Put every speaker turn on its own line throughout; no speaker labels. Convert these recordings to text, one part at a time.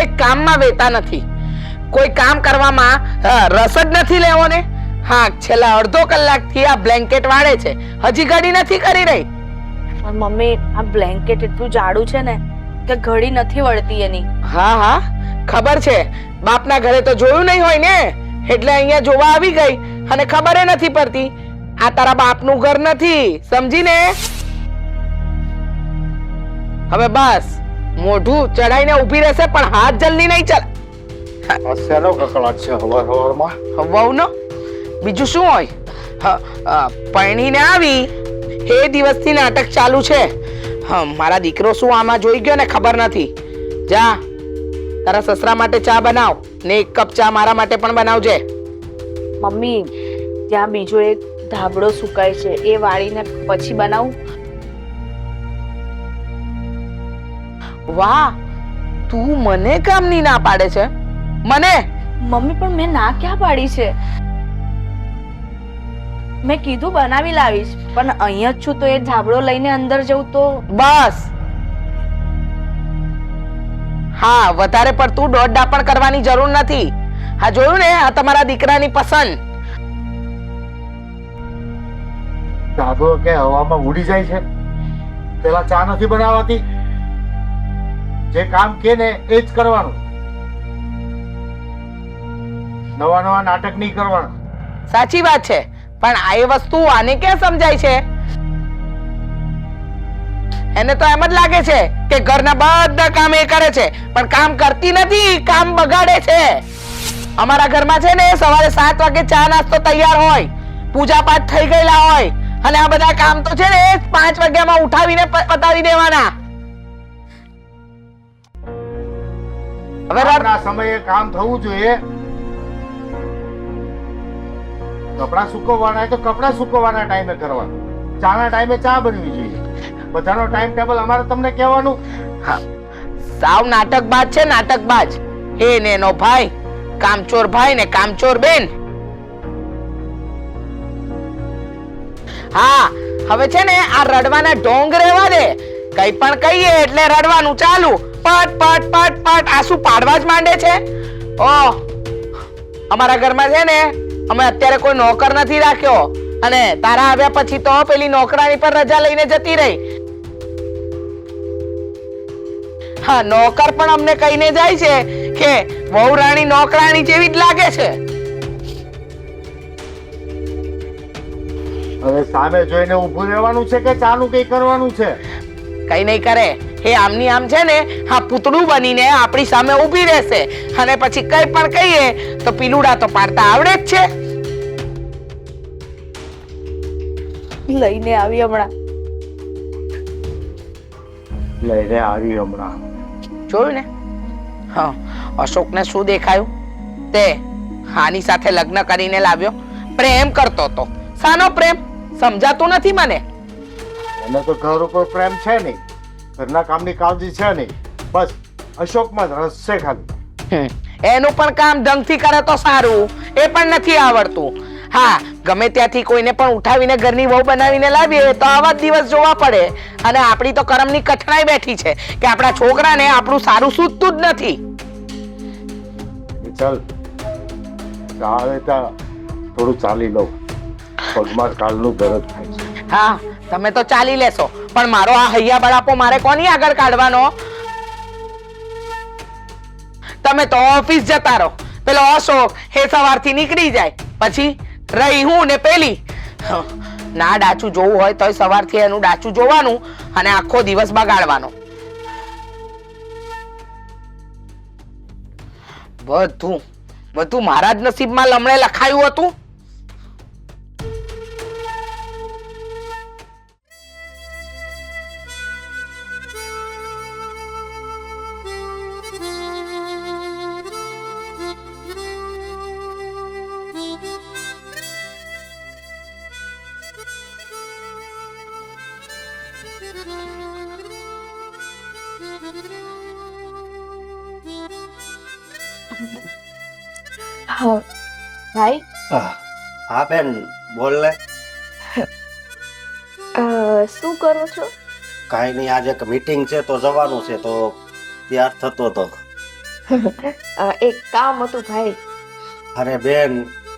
એક કામમાં વેતા નથી. કોઈ કામ કરવામાં રસ જ નથી લેવો ને. હા, છેલ્લા અડધો કલાકથી આ બ્લેન્કેટ વાળે છે, હજી ઘડી નથી કરી રહી.
પણ મમ્મી, આ બ્લેન્કેટ એટલું જાડું છે ને કે ઘડી નથી વળતી એની.
હા હા, ખબર છે. બાપના ઘરે તો જોયું નહીં હોય ને, એટલે અહીંયા જોવા આવી ગઈ અને ખબર નથી પડતી. આ તારા બાપનું ઘર નથી, સમજી ને? હવે બસ મોઢું ચડાઈને ઊભી રહેશે, પણ હાથ જલ્દી નહીં ચાલે.
શેનો કકળાટ છે હવારમાં?
વહુનો બીજું શું હોય? પરણીને આવી એ દિવસથી નાટક ચાલુ છે. મારા દીકરો શું આમાં જોઈ ગયો ને ખબર નથી. જા, તારા સસરા માટે ચા બનાવ ને એક કપ ચા મારા માટે પણ બનાવજે.
મમ્મી, ત્યાં બીજો એક ધાબળો સુકાય છે, એ વાળીને પછી બનાવું.
વાહ, તું મને કામની ના પાડે છે? મને?
મમ્મી, પણ મેં ના ક્યાં પાડી છે? મેં કીધું બનાવી લાવીશ, પણ અહીંયા જ છું તો એ ધાબળો લઈને અંદર જવું તો.
બસ, હા, વધારે પડતું દોડડા પણ કરવાની જરૂર નથી. હા, જોયું ને, આ તમારા દીકરાની પસંદ.
ધાબળો કે હવામાં ઉડી જાય છે? પેલા ચા નથી બનાવાતી? જે કામ કે ને એ જ કરવાનું. નવા નવા નાટક નહીં કરવાના.
સાચી વાત છે, પણ આ એ વસ્તુ આને ક્યાં સમજાય છે? એને તો એમ જ લાગે છે કે ઘરના બધા કામ એ કરે છે, પણ કામ કરતી નથી, કામ બગાડે છે. અમારા ઘરમાં છે ને સવારે 7 વાગે ચા નાસ્તો તૈયાર હોય, પૂજા પાઠ થઈ ગયેલા હોય, અને આ બધા કામ તો છે ને 5 વાગ્યામાં ઉઠાવીને પતાવી દેવાના. હવે
આ સમયે કામ થવું જોઈએ. કપડા સુકવવાના તો કપડા સુકવવાના ટાઈમે કરવાનું, ચાના ટાઈમે ચા બનવી જોઈએ. બધાનો ટાઈમ ટેબલ અમારે તમને કહેવાનું.
હા, સાવ નાટકબાજ છે, નાટકબાજ. હે ને એનો ભાઈ, કામચોર ભાઈ ને કામચોર બેન. હા, હવે છે ને આ રડવાના ઢોંગ રહેવા દે. કઈ પણ કહીએ એટલે રડવાનું ચાલુ. પટ પટ પટ પટ આંસુ પાડવા જ માંડે છે. ઓહ, અમારા ઘરમાં છે ને અમે અત્યારે કોઈ નોકર નથી રાખ્યો, અને તારા આવ્યા પછી તો પેલી નોકરાણી પર રજા લઈને જતી રહી. હા, નોકર પણ અમને કહીને જાય છે કે વહુ રાણી નોકરાણી જેવી જ લાગે છે.
હવે સામે જોઈને ઊભું રહેવાનું છે કે ચાનું કઈ કરવાનું છે?
કઈ નહીં કરે. એ આમની આમ છે ને હા પૂતળું બનીને આપણી સામે ઊભી રહેશે, અને પછી કઈ પણ કહીએ તો પીલુડા તો પાડતા આવડે જ છે.
લઈને આવી હમણાં.
લઈને આવી હમણાં.
જોયું ને? હા, અશોકને શું દેખાયું? તે હાની સાથે લગ્ન કરીને લાવ્યો. પ્રેમ કરતો તો. સાનો પ્રેમ? સમજાતું નથી મને.
એને તો ઘર ઉપર પ્રેમ છે નહીં, ઘરના કામની કાળજી છે નહીં, બસ અશોકમાં જ રસ છે ખાલી.
એનું પણ કામ ઢંગથી કરે તો સારું, એ પણ નથી આવડતું. હા, ગમે ત્યાંથી કોઈને પણ ઉઠાવીને ઘરની વહુ બનાવીને લાવીએ તો આવા જ દિવસ જોવા પડે. અને આપણી તો કરમની કઠણાઈ બેઠી છે કે આપણા છોકરાને આપણું સારું સૂઝતું જ નથી.
ચાલ, ચાલે ત્યાં થોડું ચાલી લઉં. પગમાં કાલનું દર્દ થાય છે.
હા, તમે તો ચાલી લેશો, પણ મારો આ હૈયા બળાપો મારે કોની આગળ કાઢવાનો? તમે તો ઓફિસ જતા રહો. પેલો અશોક એ સવારથી નીકળી જાય, પછી રહી હું ને પેલી. ના ડાચું જોવું હોય તો સવારથી એનું ડાચું જોવાનું અને આખો દિવસ બગાડવાનો. બધું મારા જ નસીબમાં લમણે લખાયું હતું.
હા ભાઈ.
હા બેન, બોલ ને.
શું કરો છો?
કાંઈ નહીં, આજે એક મીટિંગ છે તો જવાનું છે, તો તૈયાર થતો હતો.
એક કામ હતું ભાઈ,
અરે બેન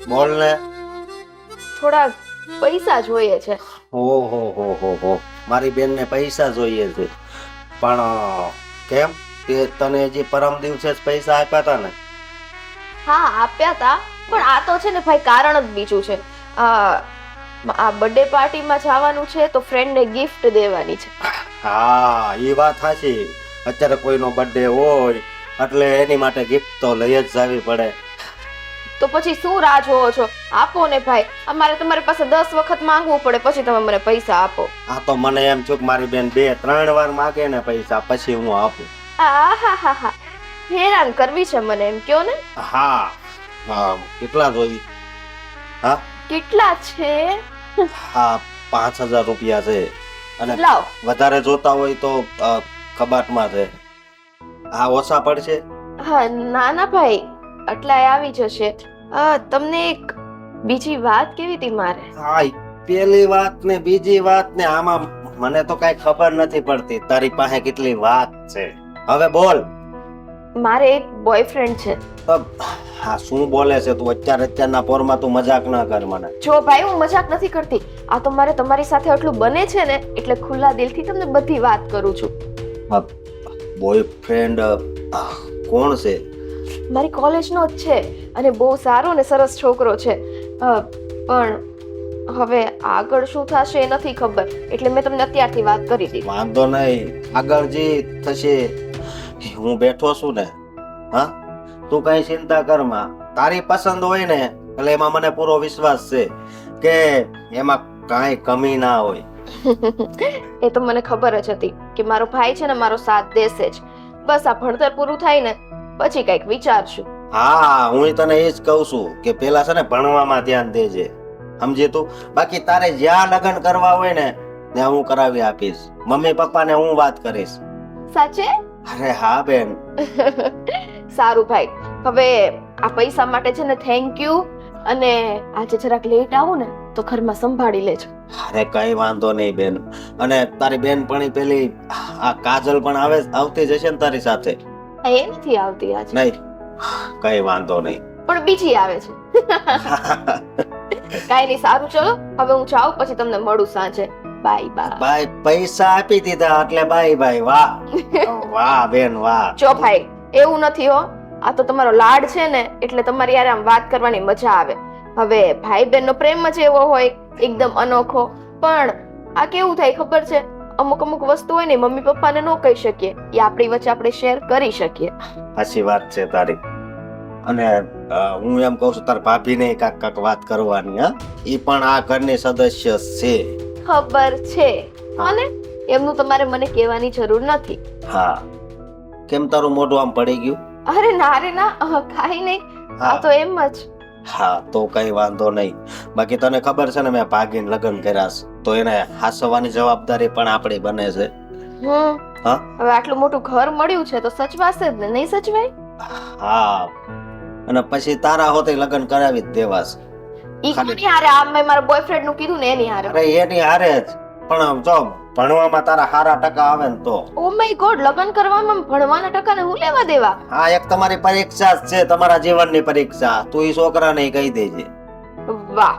બોલ ને.
થોડા પૈસા જોઈએ છે.
હો મારી બેનને પૈસા જોઈએ છે. પણ કેમ તે તને હજી પરમ દિવસે જ પૈસા આપ્યા હતા ને?
હા આપ્યા તા, પણ આ તો છે ને ભાઈ કારણ જ બીજું છે. આ બર્થડે પાર્ટીમાં જવાનું છે તો ફ્રેન્ડને ગિફ્ટ દેવાની છે.
હા એ વાત સાચી. અત્યારે કોઈનો બર્થડે હોય એટલે એની માટે ગિફ્ટ તો લઈ જ જવી પડે.
તો પછી શું રાહ જોવો છો? આપો ને ભાઈ. અમારે તમારી પાસે 10 વખત માંગવું પડે પછી તમે મને પૈસા આપો.
આ તો મને એમ થયું કે મારી બેન 2-3 વાર માગે ને પૈસા પછી હું આપું.
હા હેરાન કરવી છે મને એમ કયો ને.
હા કેટલા જોઈ? હા
કેટલા છે?
હા 5,000 રૂપિયા છે. અને
લાવ.
વધારે જોતા હોય તો કબાટમાં છે. હા ઓછા પડશે?
હા ના ભાઈ, આટલા આવી જશે. તમને એક બીજી વાત કેવી હતી મારે.
હા પેલી વાત ને બીજી વાત ને આમાં મને તો કઈ ખબર નથી પડતી તારી પાસે કેટલી વાત છે. હવે બોલ.
મારે એક બોયફ્રેન્ડ છે.
હા શું બોલે છે તું? અત્યારના પોરમાં તું મજાક ના કર મને.
જો ભાઈ હું મજાક નથી કરતી. આ તો મારે તમારી સાથે આટલું બને છે ને એટલે ખુલ્લા દિલથી તમને બધી વાત કરું છું.
બોયફ્રેન્ડ કોણ છે?
મારી કોલેજનો જ છે અને બહુ સારો ને સરસ છોકરો છે. પણ હવે આગળ શું થશે એ નથી ખબર એટલે મેં તમને અત્યારથી વાત કરી દીધી.
વાંધો નહીં, આગળ જે થશે હું બેઠો છું ને. હા તું કઈ ચિંતા કરમાં. તારી પસંદ હોય ને એટલે એમાં મને પૂરો વિશ્વાસ છે કે એમાં કાંઈ કમી ના હોય.
એ તો મને ખબર જ હતી કે મારો ભાઈ છે ને મારો સાથ દેશે જ. બસ આ ભણતર પૂરું થાય ને પછી કઈક વિચારશું.
હા હું તને એ જ કહું છું કે પેલા છે ને ભણવામાં ધ્યાન દેજે, સમજી તું. બાકી તારે જ્યાં લગ્ન કરવા હોય ને ત્યાં હું કરાવી આપીશ. મમ્મી પપ્પાને હું વાત કરીશ.
સાચે?
અરે હા બેન.
સારું ભાઈ, હવે આ પૈસા માટે છે ને થેન્ક યુ. અને આજે જરાક લેટ આવું ને તો ઘરમાં સંભાળી લેજો.
અરે કઈ વાંધો નહીં બેન. અને તારી બેન પણ પેલી આ કાજલ પણ આવતી જશે ને તારી સાથે?
એ નથી આવતી આજે.
નહીં કઈ વાંધો નહીં.
પણ બીજી આવે છે. કાઈ નહીં, સારું ચલો હવે હું જાઉં પછી તમને મળું સાંજે. Bye bye.
બાય. પૈસા આપી દીધા એટલે બાય બાય. વાહ વાહ બેન વાહ.
જો ભાઈ એવું નથી હો, આ તો તમારો લાડ છે ને એટલે તમારી યાર આમ વાત કરવાની મજા આવે. હવે ભાઈ બહેન નો પ્રેમ જ એવો હોય એકદમ અનોખો. પણ આ કેવું થાય ખબર છે, અમુક વસ્તુ હોય ને મમ્મી પપ્પાને ન કહી શકીએ, એ આપણી વચ્ચે આપણે શેર કરી શકીએ.
સાચી વાત છે તારી. અને હું એમ કહું છું તાર ભાભીને કાક વાત કરવાની. હા ઈ પણ આ ઘરની સદસ્ય છે.
ખબર છે અને એમનું તમારે મને કહેવાની જરૂર નથી.
હા કેમ તારું મોઢું આમ પડી ગયું?
અરે ના કાઈ નહીં, આ તો એમ જ.
હા તો કઈ વાંધો નહીં. બાકી તને ખબર છે ને મેં ભાગીને લગ્ન કર્યા છે તો એને હાસવાની જવાબદારી પણ આપણી બને છે. હા
હવે આટલું મોટું ઘર મળ્યું છે તો સચવાશે જ ને, નહીં સચવાય?
હા અને પછી તારા હોતે લગ્ન કરાવી જ દેવા છે.
ઈ કોની હારે? આ મેં મારા બોયફ્રેન્ડ નું કીધું ને એની હારે.
અરે એની હારે જ. પણ જો ભણવામાં તારા સારા ટકા આવે ને તો.
ઓ માય ગોડ, લગ્ન કરવામાં ભણવાના ટકાને હું લેવા દેવા?
હા એક તમારી પરીક્ષા જ છે, તમારા જીવનની પરીક્ષા. તું ઈ છોકરાને કહી દેજે.
વાહ,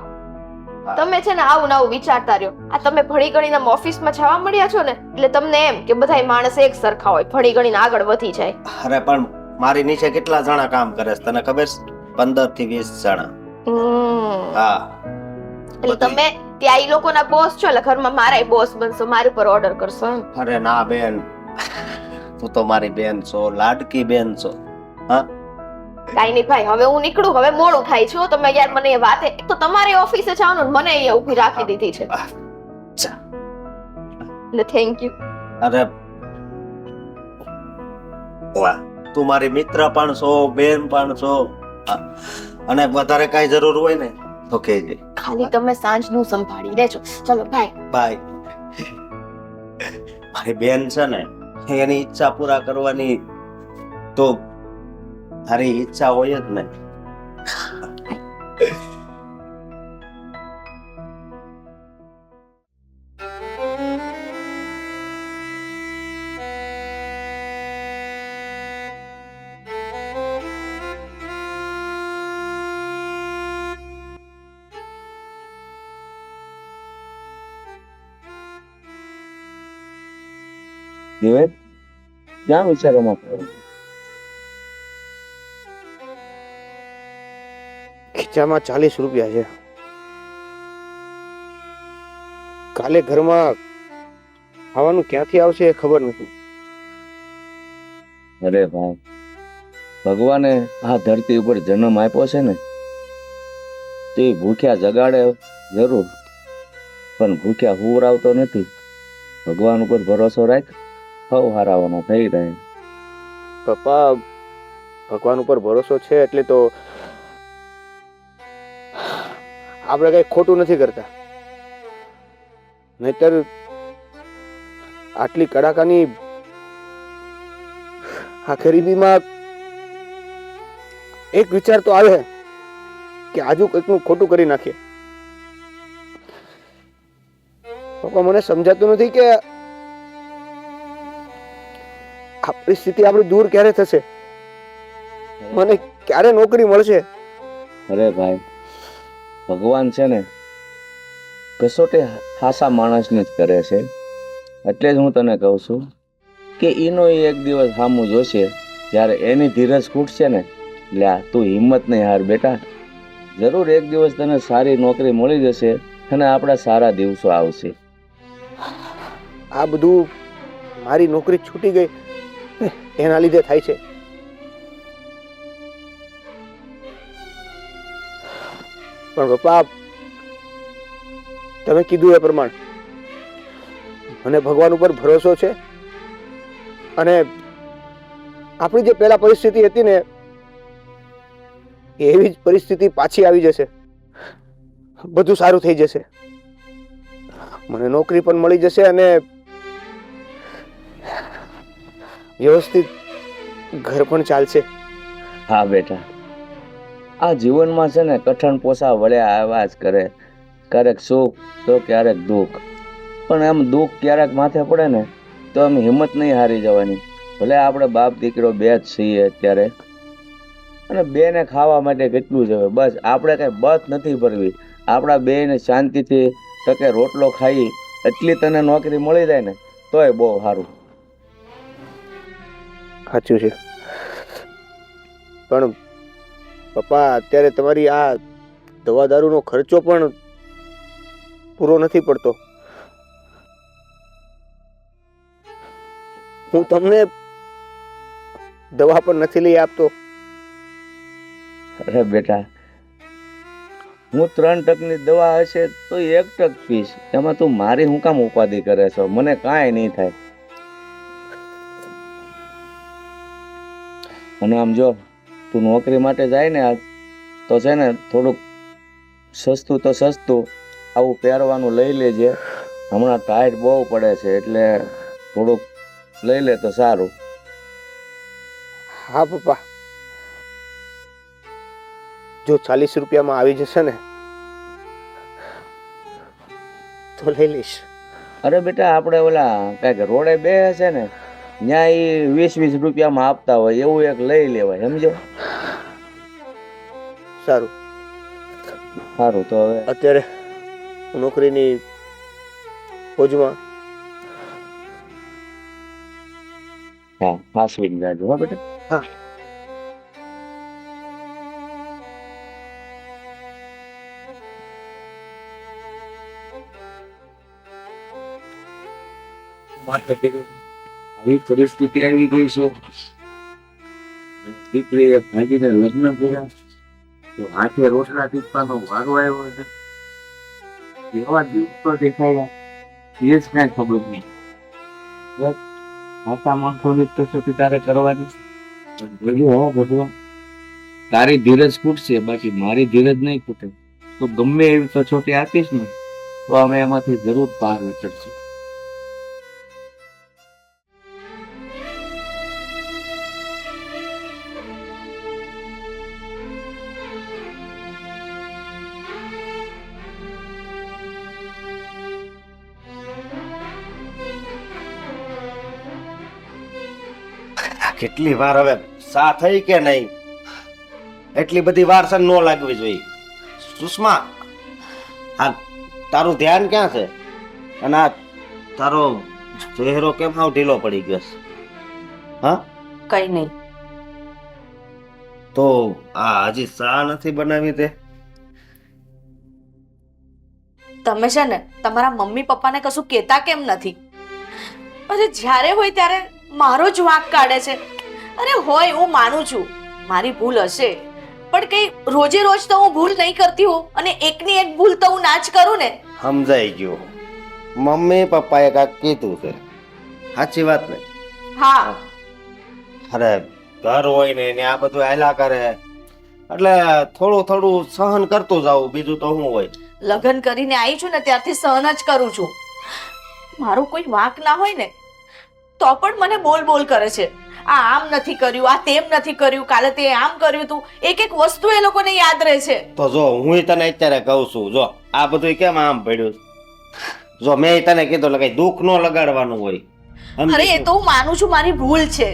તમે છે ને આવું નવું વિચારતા રહ્યો. આ તમે ભણી ગણીને ઓફિસમાં જવા મળ્યા છો ને એટલે તમને એમ કે બધાય માણસ એક સરખા હોય, ભણી ગણીને આગળ વધી જાય.
અરે પણ મારી નીચે કેટલા જણા કામ કરે છે તને ખબર છે? 15 થી 20 જણા. હા
એટલે તમે ત્યાં ઈ લોકોના બોસ છો એટલે ઘરમાં મારાય બોસ બનશો, મારી પર ઓર્ડર કરશો એમ?
અરે ના બેન, તું તો મારી બેન છો, લાડકી બેન છો. હા
કાઈ નહીં ભાઈ, હવે હું નીકળું, હવે મોડું થાય છે. તમે યાર મને એ વાતે, એક તો તમારી ઓફિસે જવાનું મને અહીંયા ઊભી રાખી દીધી છે. એટલે થેન્ક યુ.
અરે વાહ, તું મારી મિત્ર પણ છો, બેન પણ છો. અને વધારે કઈ જરૂર હોય ને તો કહેજે.
ખાલી તમે સાંજનું સંભાળી લેજો. ચલો બાય.
બાય. મારી બેન છે ને એની ઈચ્છા પૂરા કરવાની તો તારી ઈચ્છા હોય જ ને.
દિવેશ ક્યાં વિચારોમાં પડ્યો?
ખીચામાં 40 રૂપિયા છે. કાલે ઘરમાં ખાવાનું ક્યાંથી આવશે એ ખબર નથી.
અરે ભાઈ, ભગવાને આ ધરતી ઉપર જન્મ આપ્યો છે ને, તે ભૂખ્યા જગાડે જરૂર, પણ ભૂખ્યા હુવરાવતો નથી. ભગવાન ઉપર ભરોસો રાખ, હવ હારાવાનો થઈ રહે.
પપ્પા, ભગવાન ઉપર ભરોસો છે એટલે તો આપણે કઈ ખોટું નથી કરતા. નહીતર આટલી કડાકાની આ ગરીબીમાં એક વિચાર તો આવે કે આજુ કંઈકનું ખોટું કરી નાખીએ. પપ્પા, મને સમજાતું નથી કે આ પરિસ્થિતિ આપણી દૂર ક્યારે થશે, મને ક્યારે નોકરી મળશે.
અરે ભાઈ, ભગવાન છે ને કસોટી હાસા માણસની જ કરે છે. એટલે જ હું તને કહું છું કે એનો એક દિવસ સામું જોશે, જ્યારે એની ધીરજ ખૂટશે ને, લ્યા તું હિંમત નહીં હાર બેટા. જરૂર એક દિવસ તને સારી નોકરી મળી જશે અને આપણા સારા દિવસો આવશે.
આ બધું મારી નોકરી છૂટી ગઈ એના લીધે થાય છે. પણ પપ્પા, તમે કીધું એ પ્રમાણે મને ભગવાન ઉપર ભરોસો છે અને આપણી જે પહેલા પરિસ્થિતિ હતી ને એવી જ પરિસ્થિતિ પાછી આવી જશે. બધું સારું થઈ જશે, મને નોકરી પણ મળી જશે અને વ્યવસ્થિત ઘર પણ ચાલશે.
હા બેટા, આ જીવનમાં છે ને કઠણ પોસા વળ્યા આવ્યા જ કરે. ક્યારેક સુખ તો ક્યારેક દુઃખ, પણ આમ દુઃખ ક્યારેક માથે પડે ને તો આમ હિંમત નહીં હારી જવાની. ભલે આપણે બાપ દીકરો બે જ છીએ અત્યારે, અને બેને ખાવા માટે કેટલું જ હવે, બસ આપણે કઈ બસ નથી ભરવી. આપણા બેને શાંતિથી તકે રોટલો ખાઈ એટલી તને નોકરી મળી જાય ને તોય બહુ સારું.
સાચું છે. પણ પપ્પા, અત્યારે તમારી આ દવા દારૂનો ખર્ચો પણ પૂરો નથી પડતો. હું તમને દવા પણ નથી લઈ આપતો.
અરે બેટા, હું 3 ટકની દવા હશે તો 1 ટક પીશ. એમાં તું મારી હું કામ ઉપાધિ કરે છો? મને કાંઈ નહીં થાય. અને આમ જો તું નોકરી માટે જાય ને તો છે ને થોડુંક સસ્તું તો સસ્તું આવું પહેરવાનું લઈ લેજે. હમણાં ટાઈટ બહુ પડે છે એટલે થોડુંક લઈ લે તો સારું.
હા પપ્પા, જો 40 રૂપિયામાં આવી જશે ને તો લઈ લઈશ.
અરે બેટા, આપણે ઓલા કાંઈક રોડે બે છે ને ત્યાં એ 20-20 રૂપિયામાં આપતા હોય એવું એક લઈ લેવાય, સમજો?
સારું.
સારું, તો હવે
અત્યારે નોકરીની ફોજમાં.
હા, હાસવીને જાજો હો બેટા.
હા.
આવી પરિસ્થિતિ આવી ગઈ છે, દીકરીએ ભાગીને લગ્ન કર્યા તો હાથે રોટલા ટીપવાનો વારો આવ્યો છે. એવા દિવસો દેખાયા એ જ કાંઈ ખબર નહીં. બસ મોટા માણસોની કસોટી તારે કરવાની. બધું હો ભગવાન, તારી ધીરજ ખૂટશે, બાકી મારી ધીરજ નહીં ખૂટે. તો ગમે એવી કસોટી આપીશ ને તો અમે એમાંથી જરૂર પાર ઉતરશું.
કેટલી વાર હવે સા થઈ કે નહીં? એટલી બધી વાર છે ન લાગવી જોઈએ. સુષ્મા, આ તારું ધ્યાન ક્યાં છે? અને આ તારો ચહેરો કેમ આવ ઢીલો પડી ગયો છે? હા,
કઈ નહીં.
તો આ હજી ચા નથી બનાવી તે?
તમે છે ને તમારા મમ્મી પપ્પાને કશું કહેતા કેમ નથી? અરે જ્યારે હોય ત્યારે મારો જ વાંક કાઢે છે. અરે હોય, હું માનું છું મારી ભૂલ હશે, પણ કઈ રોજે રોજ તો હું ભૂલ નહીં કરતી હોઉં, અને એકની એક ભૂલ તો હું ના જ કરું ને.
સમજાઈ ગયું. મમ્મી પપ્પાએ કાંઈક કીધું છે, સાચી વાત ને?
હા,
અરે ઘર હોય ને એને આ બધું હાલ્યા કરે એટલે થોડું થોડું સહન કરતું જાવું, બીજું તો શું હોય.
લગ્ન કરીને આવી છું ને ત્યારથી સહન જ કરું છું. મારું કોઈ વાંક ના હોય ને તો પણ મને બોલ બોલ કરે છે. આ આમ નથી કર્યું, આ તેમ નથી કર્યું, કાલે તે આમ કર્યું તું. એક એક વસ્તુ એ લોકોને યાદ રહે છે.
તો જો હું તને અત્યારે કહું છું, જો આ બધું કેમ આમ પડ્યું, જો મેં તને કીધું એટલે કઈ દુઃખ ન લગાડવાનું હોય.
અરે એ તો હું માનું છું મારી ભૂલ છે.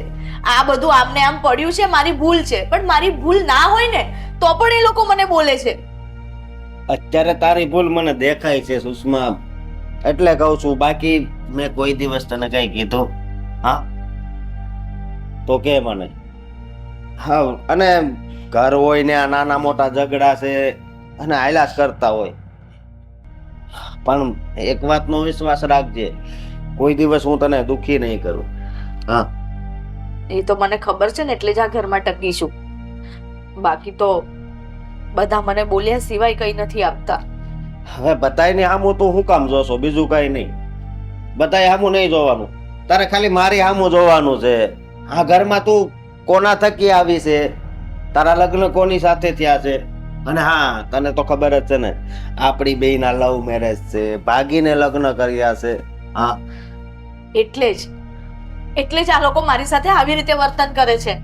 આ બધું આમને આમ પડ્યું છે, મારી ભૂલ છે. પણ મારી ભૂલ ના હોય ને તો પણ એ લોકો મને બોલે છે.
અત્યારે તારી ભૂલ મને દેખાય છે સુષ્મા, એટલે કહું છું. બાકી મેં કોઈ દિવસ તને કઈ કીધું? હા, તો કે મને. હા, અને ઘર હોય ને આ નાના મોટા ઝઘડા છે અને હાલ્યા જ કરતા હોય, પણ એક વાતનો વિશ્વાસ રાખજે, કોઈ દિવસ હું તને દુખી નહીં કરું. હા,
એ તો મને ખબર છે ને, એટલે જ આ ઘરમાં ટકી છું. બાકી તો બધા મને બોલ્યા સિવાય કઈ નથી આપતા.
હવે બધાયને આમું તું શું કામ જોશો? બીજું કઈ નહીં, બધાય આમું નહીં જોવાનું, તારે ખાલી મારી આમું જોવાનું છે. આ ઘરમાં તું કોના થકી આવી છે, તારા લગ્ન કોની સાથે થયા છે. અને હા, તને તો ખબર જ છે ને, આપણી બેયના લવ મેરેજ છે, ભાગીને લગ્ન કર્યા છે. હા,
એટલે જ આ લોકો મારી સાથે આવી રીતે વર્તન કરે છે.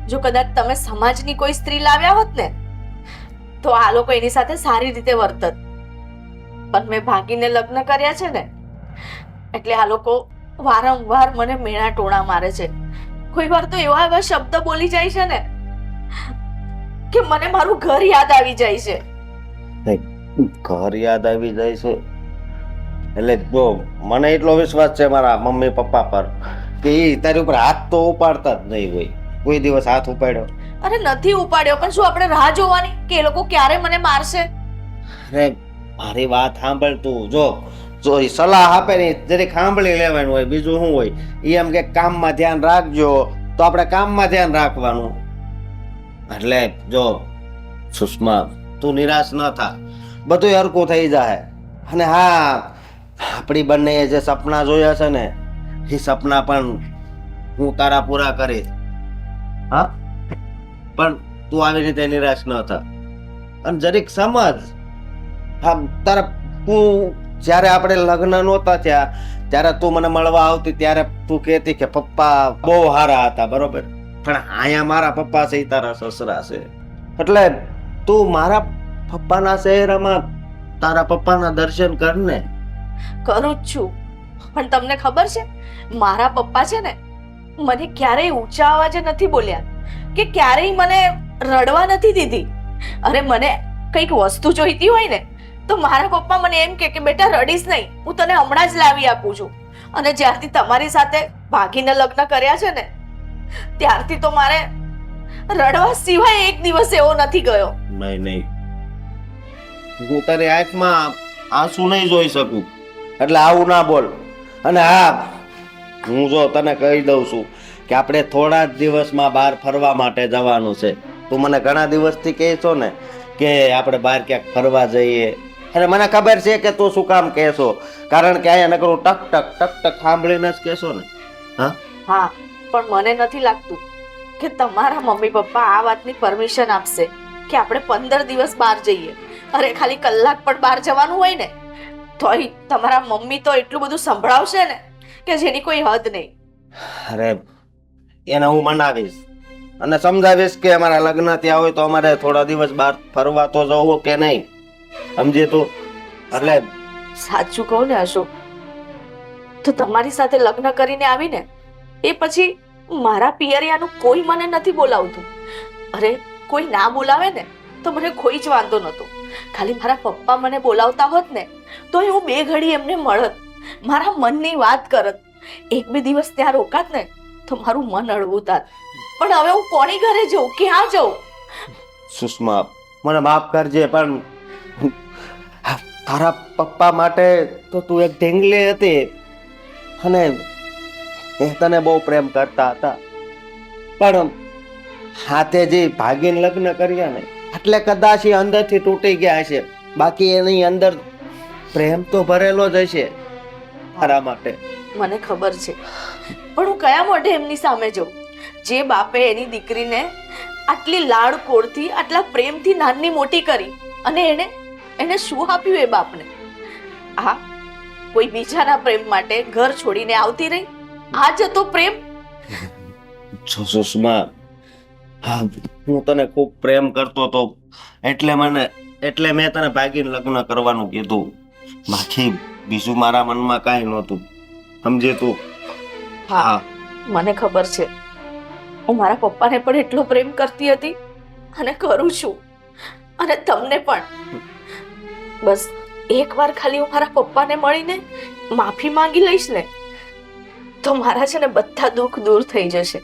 જો કદાચ તમે સમાજની કોઈ સ્ત્રી લાવ્યા હોત ને તો આ લોકો એની સાથે સારી રીતે વર્તત, પણ મેં ભાગીને લગ્ન કર્યા છે ને એટલે આ લોકો વારંવાર મને મેણા ટોણા મારે છે. કોઈ વાર તો એવા એવા શબ્દ બોલી જાય છે ને કે મને મારું ઘર યાદ આવી જાય છે.
ઘર યાદ આવી જાય છે એટલે જો મને એટલો વિશ્વાસ છે મારા મમ્મી પપ્પા પર કે એ તારી ઉપર હાથ તો ઉપાડતા જ નહીં હોય. કોઈ દિવસ હાથ ઉપાડ્યો?
અરે નથી ઉપાડ્યો, પણ શું આપણે રાહ જોવાની કે એ લોકો ક્યારે મને મારશે?
અરે મારી વાત સાંભળ તું. જો એ સલાહ આપે ને જરીક સાંભળી લેવાનું હોય, બીજું શું હોય. એ એમ કે કામમાં ધ્યાન રાખજો, તો આપણે કામમાં ધ્યાન રાખવાનું. એટલે જો સુષ્મા, તું નિરાશ ન થા, બધું હરકું થઈ જાય. અને હા, આપણી બંને જે સપના જોયા છે ને એ સપના પણ હું તારા પૂરા કરીશ. હા, પણ તું આવી રીતે નિરાશ ન થા અને જરીક સમજ. હા, તારા તું જ્યારે આપણે લગ્ન નહોતા થયા ત્યારે તું મને મળવા આવતી ત્યારે તું કહેતી કે પપ્પા બહુ સારા હતા, બરોબર, પણ અહીંયા મારા પપ્પા છે, તારા સસરા છે, એટલે તું મારા પપ્પાના શહેરમાં તારા પપ્પાના દર્શન કર ને.
કરું જ છું, પણ તમને ખબર છે મારા પપ્પા છે ને મને ક્યારેય ઊંચા અવાજે નથી બોલ્યા કે ક્યારેય મને રડવા નથી દીધી. અરે મને કંઈક વસ્તુ જોઈતી હોય ને તો મારા પપ્પા મને એમ કે બેટા રડીશ નહીં, હું તને હમણાં જ લાવી આપું છું. અને જ્યારથી તમારી સાથે ભાગીને લગ્ન કર્યા છે ને ત્યારથી તો મારે રડવા સિવાય એક દિવસ એવો નથી ગયો.
નહીં, હું તારી આંખમાં આંસુ નહીં જોઈ શકું, એટલે આવું ના બોલ. અને હા, હું જો તને કહી દઉં છું કે આપણે થોડા જ દિવસમાં બહાર ફરવા માટે જવાનું છે. તું મને ઘણા દિવસથી કહે છો ને કે આપણે બહાર ક્યાંક ફરવા જઈએ, અને મને ખબર છે કે તું શું કામ કહેશો, કારણ કે અહીંયા નકરું ટક ટક ટક ટક સાંભળીને જ કહેશો ને.
હા, પણ મને નથી લાગતું કે તમારા મમ્મી પપ્પા આ વાતની પરમિશન આપશે કે આપણે 15 દિવસ બહાર જઈએ. અરે ખાલી કલાક પણ બહાર જવાનું હોય ને તોય તમારા મમ્મી તો એટલું બધું સંભળાવશે ને કે જેની કોઈ હદ નહીં.
અરે એને હું મનાવીશ અને સમજાવીશ કે અમારા લગ્ન ત્યાં હોય તો અમારે થોડા દિવસ બહાર ફરવા તો જવું કે નહીં, સમજે તું? એટલે
સાચું કહું ને અશોક, તો તમારી સાથે લગ્ન કરીને આવીને એ પછી મારા પિયરિયાનું કોઈ મને નથી બોલાવતું. અરે કોઈ ના બોલાવે ને તો મને કોઈ જ વાંધો નહોતો, ખાલી મારા પપ્પા મને બોલાવતા હોત ને તો હું 2 ઘડી એમને મળત મારા મનની વાત કરત, એક બે દિવસ ત્યાં રોકાત ને તો મારું મન હળવું થાત. પણ હવે હું કોની ઘરે જઉં, ક્યાં જઉં?
સુષ્મા, મને માફ કરજે, પણ તારા પપ્પા માટે તો તું એક ઢીંગલી હતી અને એ તને બહુ પ્રેમ કરતા હતા. પણ હાથે જે ભાગીને લગ્ન કર્યા ને એટલે કદાચ એ અંદરથી તૂટી ગયા હશે, બાકી એની અંદર પ્રેમ તો ભરેલો જ હશે તારા માટે.
મને ખબર છે, પણ હું કયા મોઢે એમની સામે જાઉં? જે બાપે એની દીકરીને આટલી લાડકોડથી આટલા પ્રેમથી નાની મોટી કરી અને એને શું આપ્યું એ બાપને? આ કોઈ બીજાના પ્રેમ માટે ઘર છોડીને આવતી રહી? આ જ હતો પ્રેમ?
સુષ્મા, હા, હું તને ખૂબ પ્રેમ કરતો હતો એટલે મેં તને ભાગીને લગ્ન કરવાનું કીધું. બાકી બીજું મારા મનમાં કાંઈ નહોતું, સમજે તું?
હા, મને ખબર છે. હું મારા પપ્પાને પણ એટલો પ્રેમ કરતી હતી અને કરું છું, અને તમને પણ. બસ એકવાર ખાલી હું મારા પપ્પાને મળીને માફી માંગી લઈશ ને તો મારા છે ને બધા દુઃખ દૂર થઈ જશે.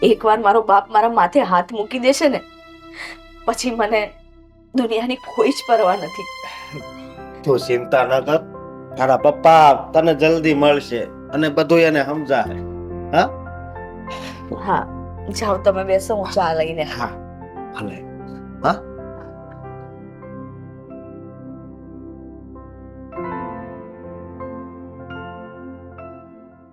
એકવાર મારો બાપ મારા માથે હાથ મૂકી દેશે ને પછી મને દુનિયાની કોઈ જ પરવા નથી.
તું ચિંતા ન કર, તારા પપ્પા તને જલ્દી મળશે અને બધું એને સમજાવે. હા
હા, જાઓ તમે બેસો, હું ચા લઈને.
હા, ભલે. હા.